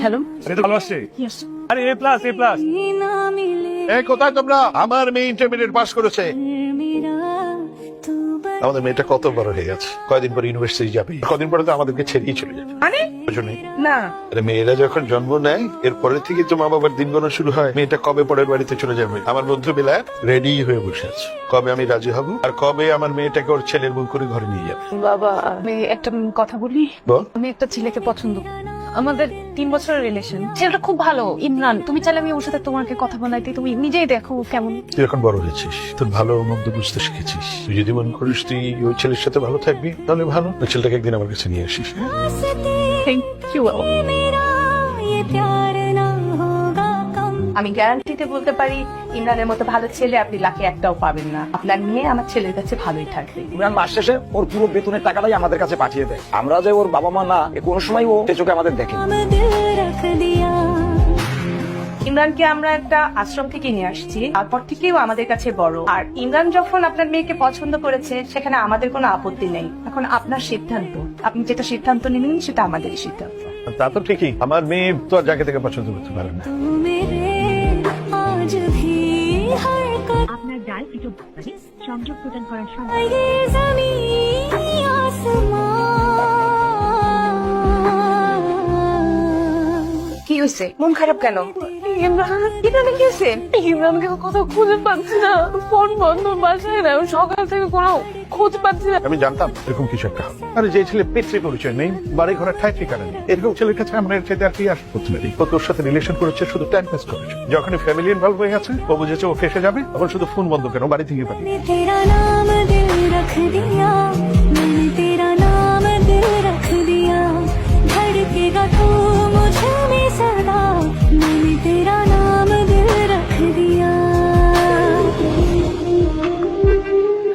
Hello, ভালো আসছে। আরে A+, A+। এই কোথায় তোমরা? আমার মেয়ে ইন্টারমিডিয়েট পাস করেছে। আমাদের মেয়েটা কত বড় হয়ে গেছে, কয়দিন পরে ইউনিভার্সিটি যাবে, কদিন পরে তো আমাদেরকে ছেড়েই চলে যাবে। মানে না, আরে মেয়েরা যখন জন্ম নেয় এরপরে থেকে তো মা বাবার দিন গণনা শুরু হয়। মেয়েটা কবে পরের বাড়িতে চলে যাবে। আমার বন্ধু বিলায় রেডি হয়ে বসে আছে, কবে আমি রাজি হব আর কবে আমার মেয়েটাকে ওর ছেলের বউ করে ঘরে নিয়ে যাবে। বাবা আমি একটা কথা বলি। বল। আমি একটা ছেলেকে পছন্দ করি। আমাদের 3 বছরের রিলেশন। ছেলেটা খুব ভালো, ইমরান। তুমি চাইলে আমি ওর সাথে তোমাকে কথা বলাইতে, তুমি নিজেই দেখো কেমন। তুই এখন বড় হয়েছিস, তোর ভালো মন্দ বুঝতে শিখেছিস। তুই যদি মনে করিস তুই ওই ছেলের সাথে ভালো থাকবি তাহলে ভালো, ওই ছেলেটাকে একদিন আমার কাছে নিয়ে আসিস। Thank you. আমি গ্যারান্টিতে বলতে পারি ইমরানের মতো ভালো ছেলে আপনি লাখে একটাও পাবেন না। আপনার মেয়ে আমার ছেলের কাছে ভালোই থাকবে। ইমরান মাস শেষে ওর পুরো বেতনের টাকাটাই আমাদের কাছে পাঠিয়ে দেয়। আমরা যে ওর বাবা মা না, কোনো সময় ও সে চোখে আমাদের দেখে। ইমরানকে আমরা একটা আশ্রম থেকে নিয়ে আসছি, তারপর থেকেও আমাদের কাছে বড়। আর ইমরান যখন আপনার মেয়েকে পছন্দ করেছে সেখানে আমাদের কোনো আপত্তি নেই। এখন আপনার সিদ্ধান্ত, আপনি যেটা সিদ্ধান্ত নেবেন সেটা আমাদেরই সিদ্ধান্ত। তা তো ঠিকই, আমার মেয়ে তো আর যাকে থেকে পছন্দ করতে পারে না। আপনার ডাল কিছু সংযোগ প্রদান করার সময় কি হয়েছে? মন খারাপ কেন? ইমরান কি হয়েছে? ইমরানকে কথা খুঁজে পাচ্ছি না, ফোন বন্ধ, বাসায় না, সকাল থেকে কোনো খোঁজ পাচ্ছি না। আমি জানতাম এরকম কিছু একটা হবে। আরে যে ছেলে পিতৃ পরিচয় নেই, বাড়ি ঘরের ঠাই ঠিকানা নেই, এরকম ছেলের কাছে আমরা এর চাইতে আর কি আশা করতে পারি। ও তোর সাথে রিলেশন করেছে শুধু টাইম পাস করেছে। যখনই ফ্যামিলি ইনভলভ হয়ে গেছে ও বুঝেছে ও ফেসে যাবে, তখন শুধু ফোন বন্ধ কেন বাড়ি থেকে পারি।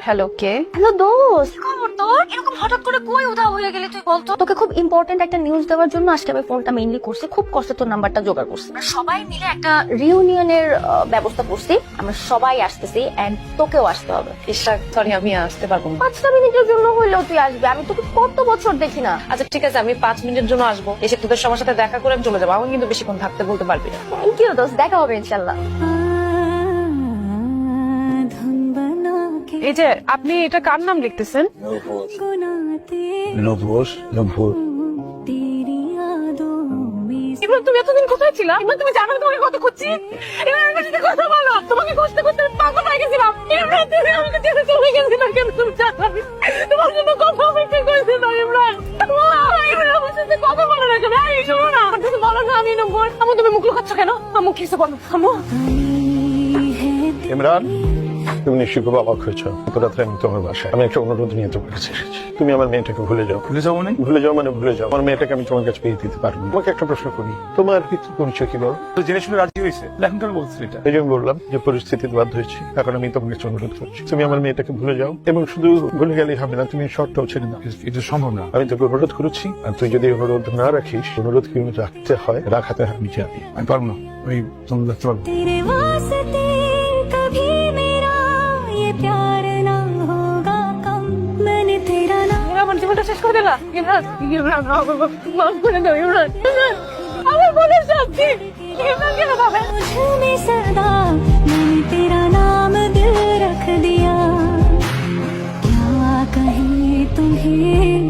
হ্যালো, কে? হ্যালো দোস্ত, খবর তোর? এরকম হঠাৎ করে কই উধাও হয়ে গেলি তুই বলতো? তোকে খুব ইম্পর্টেন্ট একটা নিউজ দেওয়ার জন্য আজকে আমি ফোনটা মেইনলি করছি। খুব কষ্টে তোর নাম্বারটা জোগাড় করছি। আমরা সবাই মিলে একটা রিউনিয়নের ব্যবস্থা করছি। আমরা সবাই আসতেছি এন্ড তোকেও আসতে হবে। ইশরাক, সরি আমি আসতে পারবো না। 5টা মিনিটের জন্য হইলেও তুই আসবি। আমি তোকে কত বছর দেখি না। আচ্ছা ঠিক আছে, আমি 5 মিনিটের জন্য আসবো, এসে তোদের সবার সাথে দেখা করে আমি চলে যাবো। আমাকে কিন্তু বেশিক্ষণ থাকতে বলতে পারবি না। থ্যাংক ইউ দোস্ত, দেখা হবে ইনশাল্লাহ। এই যে আপনি এটা কার নাম লিখতেছেন? ইমরান, তুমি এতদিন কোথায় ছিলা? ইমরান, তুমি জানো তোমাকে কত খুঁজছি? ইমরান, আমার সাথে কথা বলো। তোমাকে খুঁজতে খুঁজতে পাগল হয়ে গেছিলাম। ইমরান, তুমি আমাকে ছেড়ে চলে গেছিলে কেন? তুমি জানো আমি তোমার জন্য কথা বলতে কইছিলাম। ইমরান, ইমরান আমার সাথে কথা বলো না কেন? এই শোনো না, আমার সাথে বলো না আমি নম্বর। আমু, তুমি মুখ লুকাচ্ছ কেন? আমু, কিছু বলো। আমু। ইমরান, তুমি নিশ্চয়ই খুব অবাক হয়েছ। গত রাত্রে আমি তোমার বাসায় আমি একটা অনুরোধ নিয়ে তোমার কাছে এসেছি। তুমি আমার মেয়েটাকে ভুলে যাও। ভুলে যাবো মানে? ভুলে যাও মানে ভুলে যাও। আমার মেয়েটাকে আমি তোমার কাছে পেয়ে দিতে পারবো। তোমাকে একটা প্রশ্ন করি, তোমার পিতৃ পরিচয় কি বলো? তো জেনে শুনে রাজি হয়েছে, এখন কেন বলছিস এটা? এই যে আমি বললাম যে পরিস্থিতিতে বাধ্য হয়েছি, এখন আমি তোমার কাছে অনুরোধ করছি তুমি আমার মেয়েটাকে ভুলে যাও, এবং শুধু ভুলে গেলেই হবে না, তুমি শর্টটাও ছেড়ে দাও। এটা সম্ভব না। আমি তোকে অনুরোধ করেছি, আর তুই যদি অনুরোধ না রাখিস, অনুরোধ কি রাখতে হয় রাখাতে আমি জানি। আমি পারবো না, আমি তোমার দেখতে পারবো। আমার জীবনটা শেষ করে দিলা। ইমরান, ইমরান, মাফ করে দাও। ইমরান, ইমরান, আমার বোনের সাথে ইমরান কেন ভাবে? तेरा नाम दिल रख दिया, क्या कहे तुम्हें